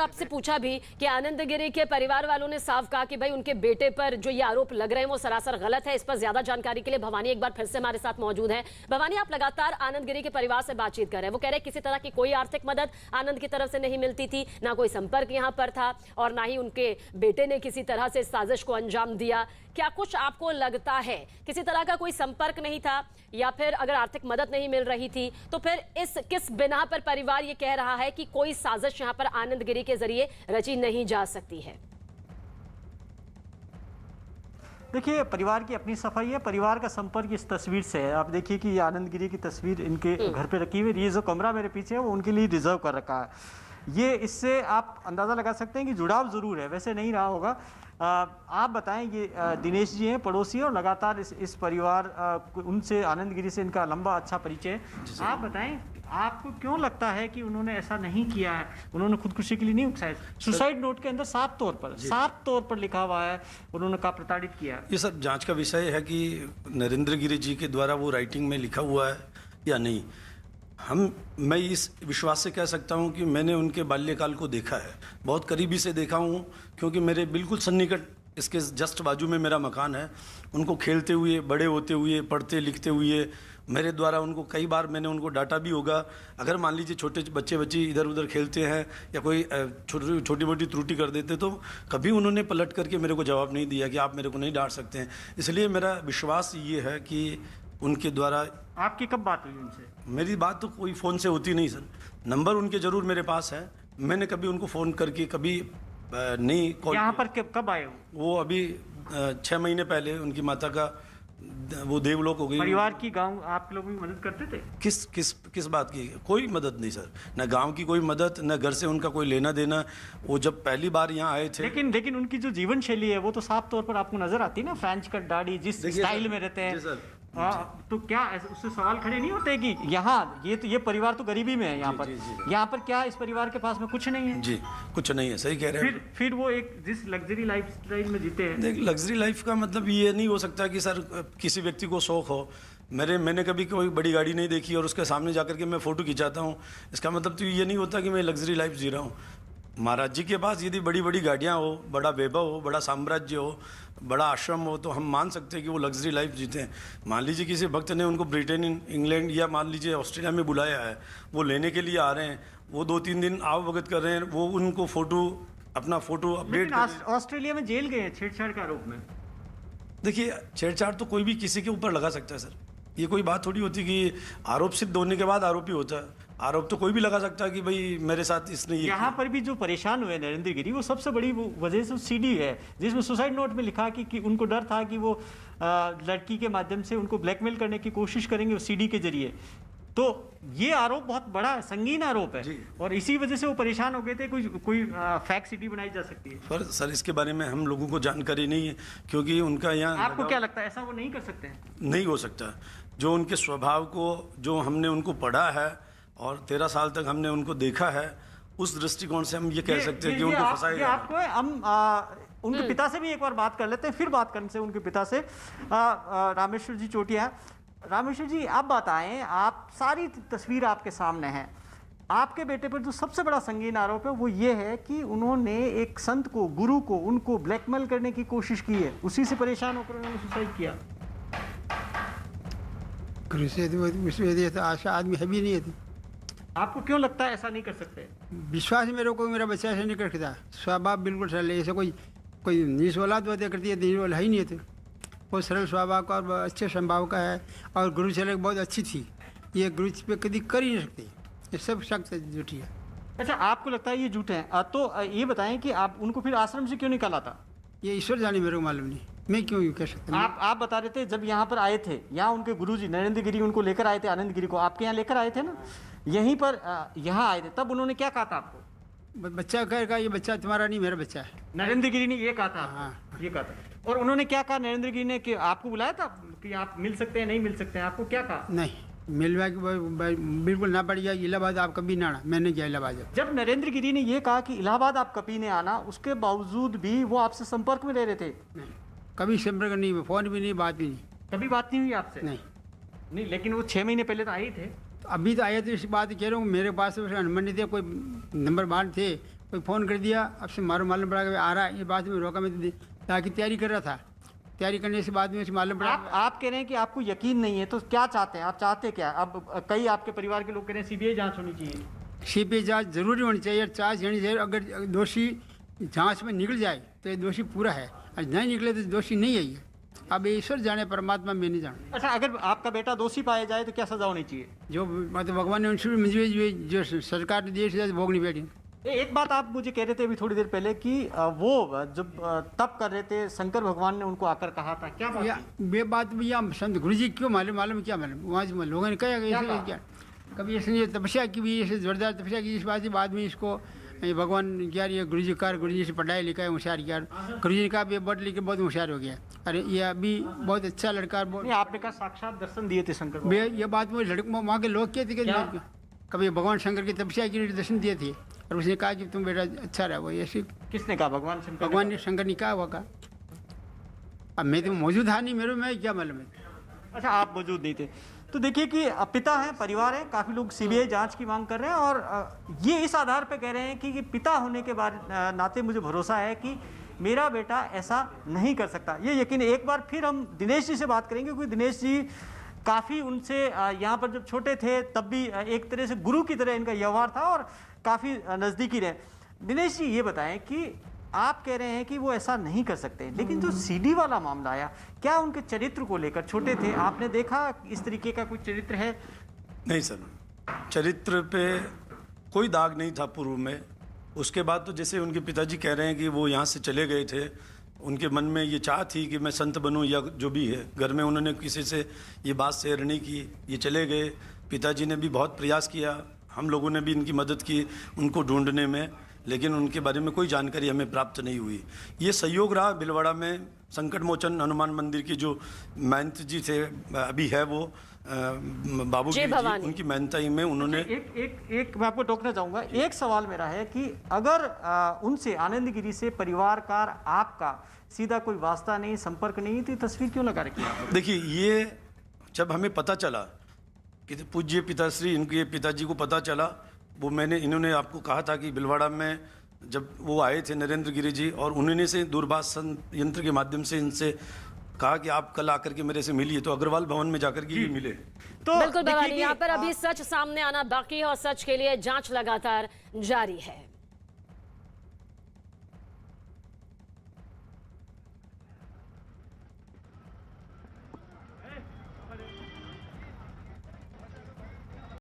आपसे पूछा भी कि आनंद गिरी के परिवार वालों ने साफ कहा कि भाई उनके बेटे पर जो ये आरोप लग रहे हैं वो सरासर गलत है। इस पर ज्यादा जानकारी के लिए भवानी एक बार फिर से हमारे साथ मौजूद है। भवानी, आप लगातार आनंद गिरी के परिवार से बातचीत कर रहे हैं। वो कह रहे हैं किसी तरह की कोई आर्थिक मदद आनंद की तरफ से नहीं मिलती थी, ना कोई संपर्क यहाँ पर था और ना ही उनके बेटे ने किसी तरह से साजिश को अंजाम दिया। क्या कुछ आपको लगता है किसी तरह का कोई संपर्क नहीं था, या फिर अगर आर्थिक मदद नहीं मिल रही थी तो फिर इस किस बिना पर परिवार ये कह रहा है कि कोई साजिश यहाँ पर आनंद गिरी के जरिए रची नहीं जा सकती है? देखिए, परिवार की अपनी सफाई है। परिवार का संपर्क इस तस्वीर से है। आप देखिए कि ये आनंद गिरी की तस्वीर इनके घर पे रखी हुई है। ये जो कमरा मेरे पीछे है वो उनके लिए रिजर्व कर रखा है। ये इससे आप अंदाज़ा लगा सकते हैं कि जुड़ाव ज़रूर है, वैसे नहीं रहा होगा। आप बताएं, ये दिनेश जी हैं, पड़ोसी हैं और लगातार इस परिवार उनसे, आनंद गिरी से इनका लंबा अच्छा परिचय है। आप बताएं, आपको क्यों लगता है कि उन्होंने ऐसा नहीं किया है? उन्होंने खुदकुशी के लिए नहीं उकसाया। सुसाइड नोट के अंदर साफ तौर पर लिखा हुआ है उन्होंने कहा प्रताड़ित किया। ये सब जांच का विषय है कि नरेंद्र गिरी जी के द्वारा वो राइटिंग में लिखा हुआ है या नहीं। मैं इस विश्वास से कह सकता हूं कि मैंने उनके बाल्यकाल को देखा है, बहुत करीबी से देखा हूं, क्योंकि मेरे बिल्कुल सन्निकट इसके जस्ट बाजू में मेरा मकान है। उनको खेलते हुए, बड़े होते हुए, पढ़ते लिखते हुए, मेरे द्वारा उनको कई बार मैंने उनको डांटा भी होगा। अगर मान लीजिए छोटे बच्चे इधर उधर खेलते हैं या कोई छोटी मोटी त्रुटि कर देते तो कभी उन्होंने पलट करके मेरे को जवाब नहीं दिया कि आप मेरे को नहीं डांट सकते हैं। इसलिए मेरा विश्वास ये है कि उनके द्वारा। आपकी कब बात हुई उनसे? मेरी बात तो कोई फ़ोन से होती नहीं सर। नंबर उनके ज़रूर मेरे पास है। मैंने कभी उनको फ़ोन करके कभी नहीं कॉल। यहाँ पर कब आए वो अभी 6 महीने पहले उनकी माता का वो देवलोक हो गई। परिवार की, गांव आप लोग भी मदद करते थे? किस बात की? कोई मदद नहीं सर, न गांव की कोई मदद, न घर से उनका कोई लेना देना। वो जब पहली बार यहाँ आए थे। लेकिन उनकी जो जीवन शैली है वो तो साफ तौर पर आपको नजर आती है ना, फ्रेंच कट दाढ़ी, जिस स्टाइल में रहते हैं। तो क्या उससे सवाल खड़े नहीं होते कि यहाँ ये परिवार तो गरीबी में है, यहाँ पर क्या इस परिवार के पास में कुछ नहीं है? जी, कुछ नहीं है, सही कह रहे हैं। फिर वो एक जिस लग्जरी लाइफ स्टाइल में जीते हैं। देख, लग्जरी लाइफ का मतलब ये नहीं हो सकता कि सर किसी व्यक्ति को शौक हो। मैंने कभी कोई बड़ी गाड़ी नहीं देखी और उसके सामने जाकर के मैं फ़ोटो खिंचाता हूँ, इसका मतलब तो ये नहीं होता कि मैं लग्जरी लाइफ जी रहा हूँ। महाराज जी के पास यदि बड़ी बड़ी गाड़ियाँ हो, बड़ा वैभव हो, बड़ा साम्राज्य हो, बड़ा आश्रम हो, तो हम मान सकते हैं कि वो लग्जरी लाइफ जीते हैं। मान लीजिए किसी भक्त ने उनको ब्रिटेन, इंग्लैंड या मान लीजिए ऑस्ट्रेलिया में बुलाया है, वो लेने के लिए आ रहे हैं, वो 2-3 दिन आवभगत कर रहे हैं, वो उनको अपना फ़ोटो अपडेट। ऑस्ट्रेलिया में जेल गए छेड़छाड़ के आरोप में। देखिए, छेड़छाड़ तो कोई भी किसी के ऊपर लगा सकता है सर। ये कोई बात थोड़ी होती कि आरोप सिद्ध होने के बाद आरोपी होता है। आरोप तो कोई भी लगा सकता है कि भाई मेरे साथ इसने ये। यहाँ पर भी जो परेशान हुए नरेंद्र गिरी, वो सबसे बड़ी वजह से सीडी है, जिसमें सुसाइड नोट में लिखा कि उनको डर था कि वो लड़की के माध्यम से उनको ब्लैकमेल करने की कोशिश करेंगे उस सीडी के जरिए। तो ये आरोप बहुत बड़ा संगीन आरोप है और इसी वजह से वो परेशान हो गए थे। कोई फैक सीडी बनाई जा सकती है? पर सर इसके बारे में हम लोगों को जानकारी नहीं है, क्योंकि उनका यहाँ। आपको क्या लगता है ऐसा वो नहीं कर सकते हैं? नहीं हो सकता। जो उनके स्वभाव को, जो हमने उनको पढ़ा है और 13 साल तक हमने उनको देखा है, उस दृष्टिकोण से हम ये कह सकते हैं कि उनको फंसाया। आपको हम उनके पिता से भी एक बार बात कर लेते हैं, फिर बात करने से उनके पिता से। रामेश्वर जी चोटिया, रामेश्वर जी आप बताएं, आप सारी तस्वीर आपके सामने है। आपके बेटे पर जो सबसे बड़ा संगीन आरोप है वो ये है कि उन्होंने एक संत को, गुरु को, उनको ब्लैकमेल करने की कोशिश की है, उसी से परेशान होकर उन्होंने सुसाइड किया। गुरु से तो आशा आदमी है भी नहीं है। आपको क्यों लगता है ऐसा नहीं कर सकते? विश्वास मेरे को, मेरा बच्चा ऐसा नहीं कर सकता। स्वभाव बिल्कुल सरल है। ऐसा कोई नीच वाला तो करती है, नीच वाला है ही नहीं है। वो सरल स्वभाव का और अच्छे स्वभाव का है और गुरु चले बहुत अच्छी थी। ये गुरु पे कभी कर ही नहीं सकती। ये सब शख्स झूठी है। अच्छा, आपको लगता है ये झूठे हैं? तो ये बताएं कि आप उनको फिर आश्रम से क्यों निकाला था? ये ईश्वर जाने, मेरे को मालूम नहीं, मैं क्यों यूँ कह सकता। आप बता रहे थे जब यहाँ पर आए थे, यहाँ उनके गुरुजी नरेंद्र गिरी उनको लेकर आए थे, आनंद गिरी को आपके यहाँ लेकर आए थे ना, यहीं पर यहाँ आए थे, तब उन्होंने क्या कहा था आपको? बच्चा कहेगा ये बच्चा तुम्हारा नहीं, मेरा बच्चा है। नरेंद्र गिरी ने ये कहा था? हाँ, ये कहा था। और उन्होंने क्या कहा नरेंद्र गिरी ने? कि आपको बुलाया था कि आप मिल सकते हैं, नहीं मिल सकते हैं? आपको क्या कहा? नहीं, मिलवा के बिल्कुल ना पड़ जाए। इलाहाबाद आप कभी ना आना। मैंने किया इलाहाबाद। जब नरेंद्र गिरी ने ये कहा कि इलाहाबाद आप कभी नहीं आना, उसके बावजूद भी वो आपसे संपर्क में रह रहे थे? नहीं, कभी संपर्क नहीं, फोन भी नहीं, बात भी नहीं। कभी बात नहीं हुई आपसे? नहीं, लेकिन वो 6 महीने पहले तो आए थे। अभी तो आए थे, इस बात कह रहा हूँ। मेरे पास नंबर नहीं थे, कोई नंबर बांध थे, कोई फ़ोन कर दिया, अब से मालूम पड़ा कि आ रहा है, ये बात में रोका। मैं तो ताकि तैयारी कर रहा था, तैयारी करने से बाद में उसे मालूम पड़ा। आप कह रहे हैं कि आपको यकीन नहीं है, तो क्या चाहते हैं आप? चाहते क्या? अब कई आपके परिवार के लोग कह रहे हैं सीबीआई जांच होनी चाहिए। सीबीआई जांच जरूरी होनी चाहिए, जांच होनी चाहिए। अगर दोषी जांच में निकल जाए तो ये दोषी पूरा है, और नहीं निकले तो दोषी नहीं है ये। अब ईश्वर जाने, परमात्मा में नहीं जाने। अच्छा, अगर आपका बेटा दोषी पाया जाए तो क्या सजा होनी चाहिए? जो मतलब भगवान ने उनसे भी मंजूरी, जो सरकार ने दी है भोगनी बैठी। एक बात आप मुझे कह रहे थे अभी थोड़ी देर पहले कि वो जब तप कर रहे थे, शंकर भगवान ने उनको आकर कहा था, क्या बात थी? ये बात भैया संत गुरु जी क्यों मालूम क्या मालूम, वहाँ से लोगों ने कहा कि ऐसे क्या कभी ऐसे तपस्या की भी, ऐसे जोरदार तपस्या की, इस बात के बाद में इसको ये भगवान क्या ये गुरु जी से पढ़ाई लिखा है, होशियार किया। गुरु जी ने कहा ये पढ़ लिख के बहुत होशियार हो गया, अरे ये अभी बहुत अच्छा लड़का। नहीं, आपने कहा साक्षात दर्शन दिए थे शंकर भगवान। ये बात में लड़के वहाँ के लोग कहते कि कभी भगवान शंकर की तपस्या की दर्शन दिए थे, और उसने कहा कि तुम बेटा अच्छा रहो। ऐसे किसने कहा? भगवान शंकर? भगवान ने, शंकर ने कहा होगा। अब मैं तो मौजूद था नहीं, मेरे में क्या मालूम है। अच्छा, आप मौजूद नहीं थे। तो देखिए कि पिता है, परिवार है, काफ़ी लोग सीबीआई जांच की मांग कर रहे हैं, और ये इस आधार पे कह रहे हैं कि पिता होने के बाद नाते मुझे भरोसा है कि मेरा बेटा ऐसा नहीं कर सकता। ये यकीन। एक बार फिर हम दिनेश जी से बात करेंगे, क्योंकि दिनेश जी काफ़ी उनसे यहाँ पर जब छोटे थे तब भी एक तरह से गुरु की तरह इनका व्यवहार था और काफ़ी नज़दीकी रहे। दिनेश जी, ये बताएं कि आप कह रहे हैं कि वो ऐसा नहीं कर सकते, लेकिन जो सीडी वाला मामला आया, क्या उनके चरित्र को लेकर, छोटे थे, आपने देखा इस तरीके का कोई चरित्र है? नहीं सर, चरित्र पे कोई दाग नहीं था पूर्व में। उसके बाद तो जैसे उनके पिताजी कह रहे हैं कि वो यहाँ से चले गए थे, उनके मन में ये चाह थी कि मैं संत बनूं या जो भी है। घर में उन्होंने किसी से ये बात शेयर नहीं की, ये चले गए। पिताजी ने भी बहुत प्रयास किया, हम लोगों ने भी इनकी मदद की उनको ढूंढने में, लेकिन उनके बारे में कोई जानकारी हमें प्राप्त नहीं हुई। ये सहयोग रहा भीलवाड़ा में संकट मोचन हनुमान मंदिर की जो महंत जी थे, अभी है वो बाबू जी, उनकी महंताई में उन्होंने एक मैं आपको टोकना चाहूँगा। एक सवाल मेरा है कि अगर उनसे, आनंद गिरी से परिवार का आपका सीधा कोई वास्ता नहीं, संपर्क नहीं, तो ये तस्वीर क्यों लगा रखी है? देखिए, ये जब हमें पता चला कि पूज्य पिताश्री, इनके पिताजी को पता चला, वो इन्होंने आपको कहा था कि भीलवाड़ा में जब वो आए थे नरेंद्र गिरी जी, और उन्होंने से दूरभाष यंत्र के माध्यम से इनसे कहा कि आप कल आकर के मेरे से मिलिए, तो अग्रवाल भवन में जाकर के ये मिले। तो बिल्कुल भवानी, यहाँ पर अभी सच सामने आना बाकी है और सच के लिए जांच लगातार जारी है।